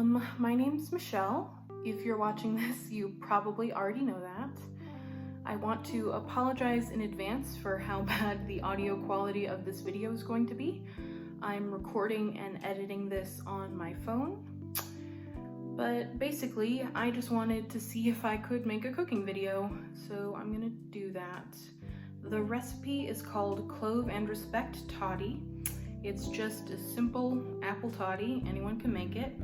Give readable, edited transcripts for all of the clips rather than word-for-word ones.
My name's Michelle. If you're watching this, you probably already know that. I want to apologize in advance for how bad the audio quality of this video is going to be. I'm recording and editing this on my phone. But basically, I just wanted to see if I could make a cooking video, so I'm gonna do that. The recipe is called Clove and Respect Toddy. It's just a simple apple toddy, anyone can make it.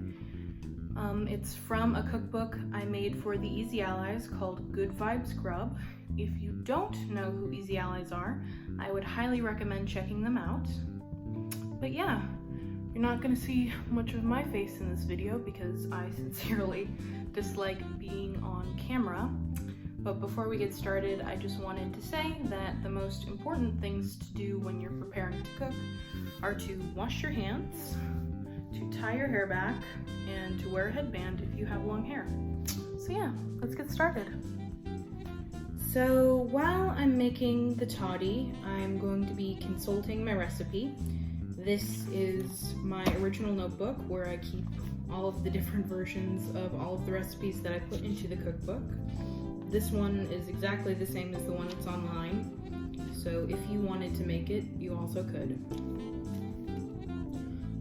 It's from a cookbook I made for the Easy Allies called Good Vibes Grub. If you don't know who Easy Allies are, I would highly recommend checking them out. But yeah, you're not gonna see much of my face in this video because I sincerely dislike being on camera. But before we get started, I just wanted to say that the most important things to do when you're preparing to cook are to wash your hands, to tie your hair back, and to wear a headband if you have long hair. So yeah, let's get started. So while I'm making the toddy, I'm going to be consulting my recipe. This is my original notebook where I keep all of the different versions of all of the recipes that I put into the cookbook. This one is exactly the same as the one that's online, so if you wanted to make it, you also could.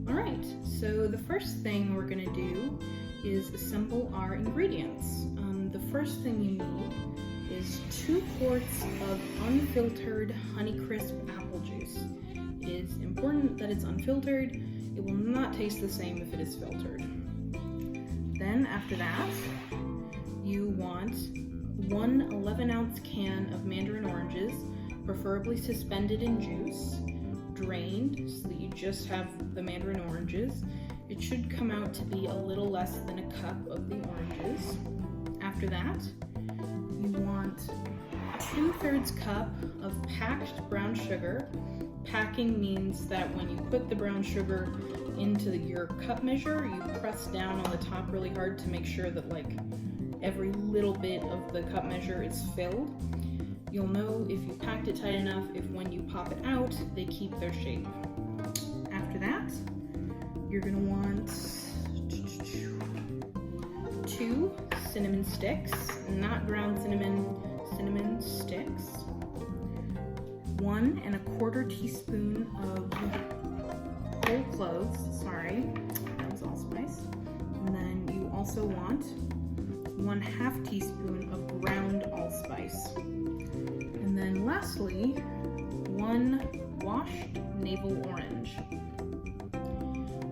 Alright, so the first thing we're going to do is assemble our ingredients. The first thing you need is 2 quarts of unfiltered Honeycrisp apple juice. It is important that it's unfiltered. It will not taste the same if it is filtered. Then after that, you want 1 11-ounce can of mandarin oranges, preferably suspended in juice, drained so that you just have the mandarin oranges. It should come out to be a little less than a cup of the oranges. After that, you want 2/3 cup of packed brown sugar. Packing means that when you put the brown sugar into your cup measure, you press down on the top really hard to make sure that every little bit of the cup measure is filled. You'll know if you packed it tight enough if when you pop it out, they keep their shape. After that, you're gonna want 2 cinnamon sticks, not ground cinnamon, cinnamon sticks. 1 1/4 teaspoon of whole cloves, sorry, that was allspice. And then you also want 1/2 teaspoon of ground allspice. And then lastly, 1 washed navel orange.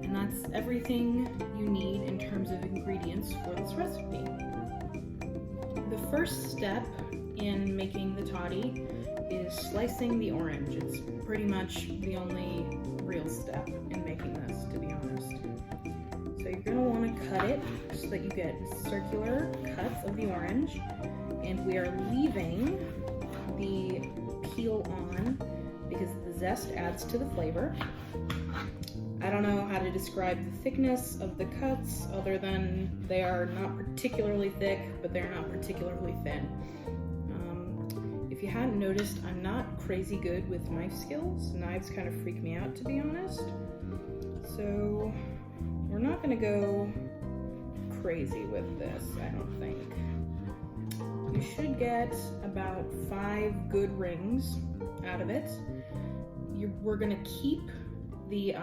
And that's everything you need in terms of ingredients for this recipe. The first step in making the toddy is slicing the orange. It's pretty much the only real step in making this, to be honest. So you're gonna wanna cut it so that you get circular cuts of the orange, and we are leaving the peel on because the zest adds to the flavor. I don't know how to describe the thickness of the cuts other than they are not particularly thick, but they're not particularly thin. If you hadn't noticed, I'm not crazy good with knife skills. Knives kind of freak me out, to be honest. So we're not gonna go crazy with this, I don't think. You should get about 5 good rings out of it. We're gonna keep the,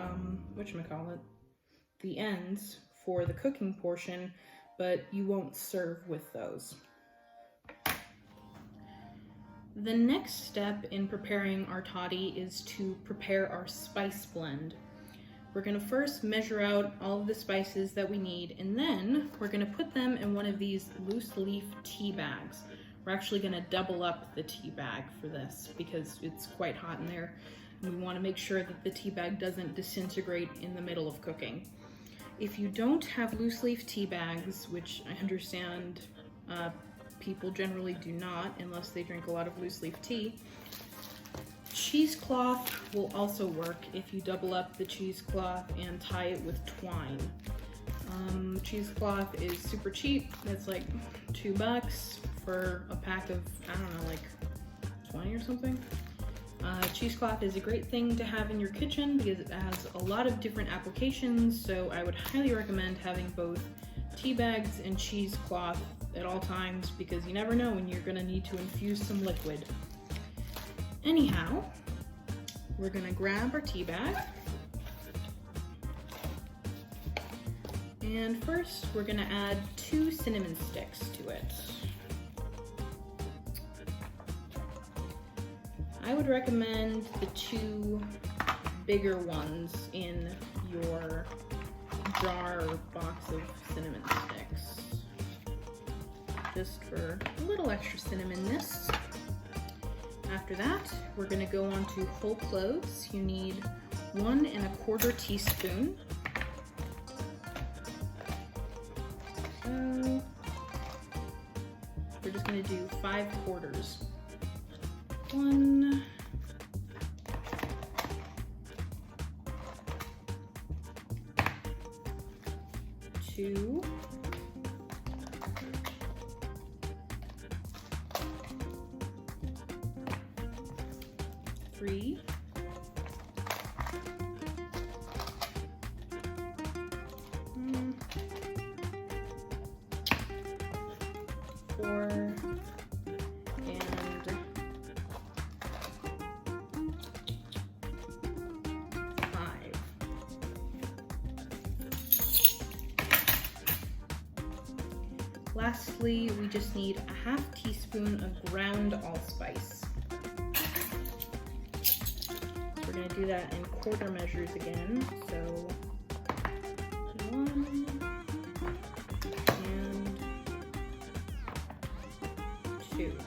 the ends for the cooking portion, but you won't serve with those. The next step in preparing our toddy is to prepare our spice blend. We're gonna first measure out all of the spices that we need, and then we're gonna put them in one of these loose leaf tea bags. We're actually gonna double up the tea bag for this because it's quite hot in there, and we wanna make sure that the tea bag doesn't disintegrate in the middle of cooking. If you don't have loose leaf tea bags, which I understand people generally do not unless they drink a lot of loose leaf tea, cheesecloth will also work if you double up the cheesecloth and tie it with twine. Cheesecloth is super cheap. It's like $2 for a pack of, I don't know, 20 or something. Cheesecloth is a great thing to have in your kitchen because it has a lot of different applications, so I would highly recommend having both tea bags and cheesecloth at all times because you never know when you're going to need to infuse some liquid. Anyhow, we're going to grab our tea bag, and first we're going to add 2 cinnamon sticks to it. I would recommend the 2 bigger ones in your jar or box of cinnamon sticks, just for a little extra cinnamonness. After that, we're going to go on to whole cloves. You need 1 1/4 teaspoon. So we're just going to do 5 quarters. 1, 2, 3, 4, lastly, we just need 1/2 teaspoon of ground allspice. We're going to do that in quarter measures again. So 1 and 2.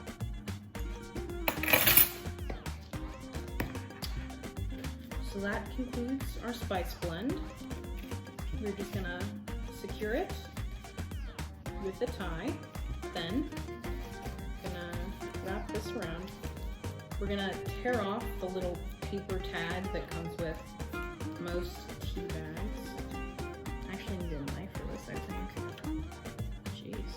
So that concludes our spice blend. We're just going to secure it with the tie. Then gonna wrap this around. We're gonna tear off the little paper tag that comes with most tea bags. I actually need a knife for this, I think. Jeez.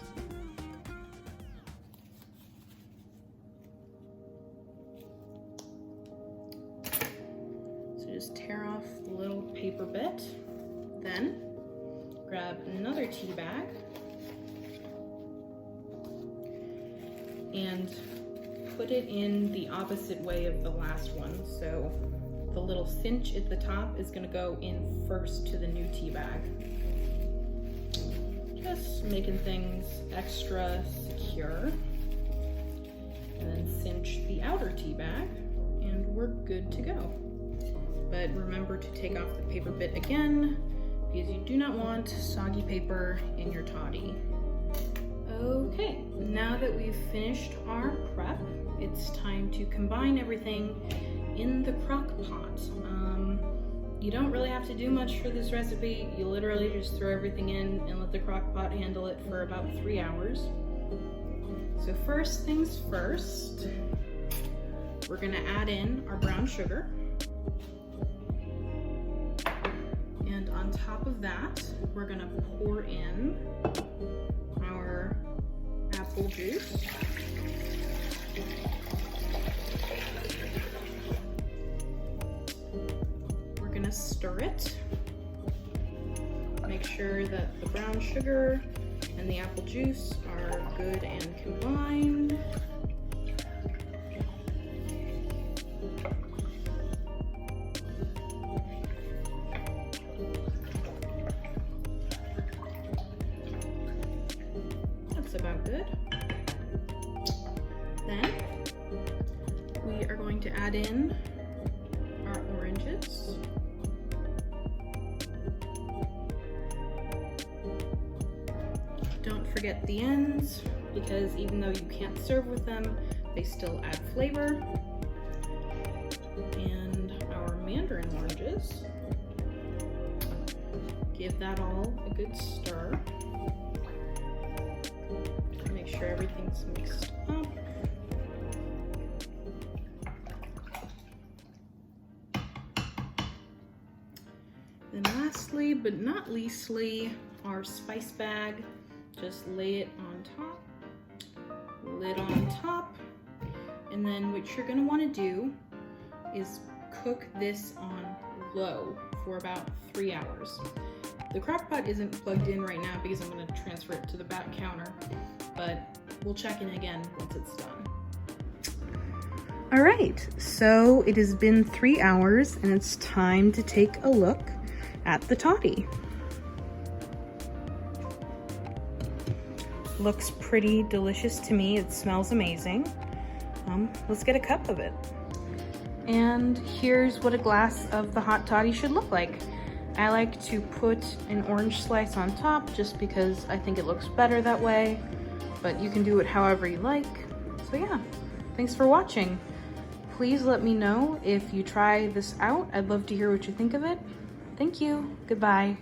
So just tear off the little paper bit. Then grab another tea bag and put it in the opposite way of the last one. So the little cinch at the top is going to go in first to the new tea bag. Just making things extra secure. And then cinch the outer tea bag and we're good to go. But remember to take off the paper bit again because you do not want soggy paper in your toddy. Okay, now that we've finished our prep, it's time to combine everything in the crock pot. You don't really have to do much for this recipe. You literally just throw everything in and let the crock pot handle it for about 3 hours. So first things first, we're gonna add in our brown sugar. And on top of that, we're gonna pour in our apple juice. We're gonna stir it. Make sure that the brown sugar and the apple juice are good and combined. About good. Then we are going to add in our oranges. Don't forget the ends because even though you can't serve with them, they still add flavor. And our mandarin oranges. Give that all a good stir. Make sure everything's mixed up. Then lastly, but not leastly, our spice bag. Just lay it on top, lid on top, and then what you're gonna wanna do is cook this on low for about 3 hours. The crock pot isn't plugged in right now because I'm going to transfer it to the back counter, but we'll check in again once it's done. All right, so it has been 3 hours and it's time to take a look at the toddy. Looks pretty delicious to me. It smells amazing. Let's get a cup of it. And here's what a glass of the hot toddy should look like. I like to put an orange slice on top just because I think it looks better that way, but you can do it however you like. So yeah, thanks for watching. Please let me know if you try this out. I'd love to hear what you think of it. Thank you. Goodbye.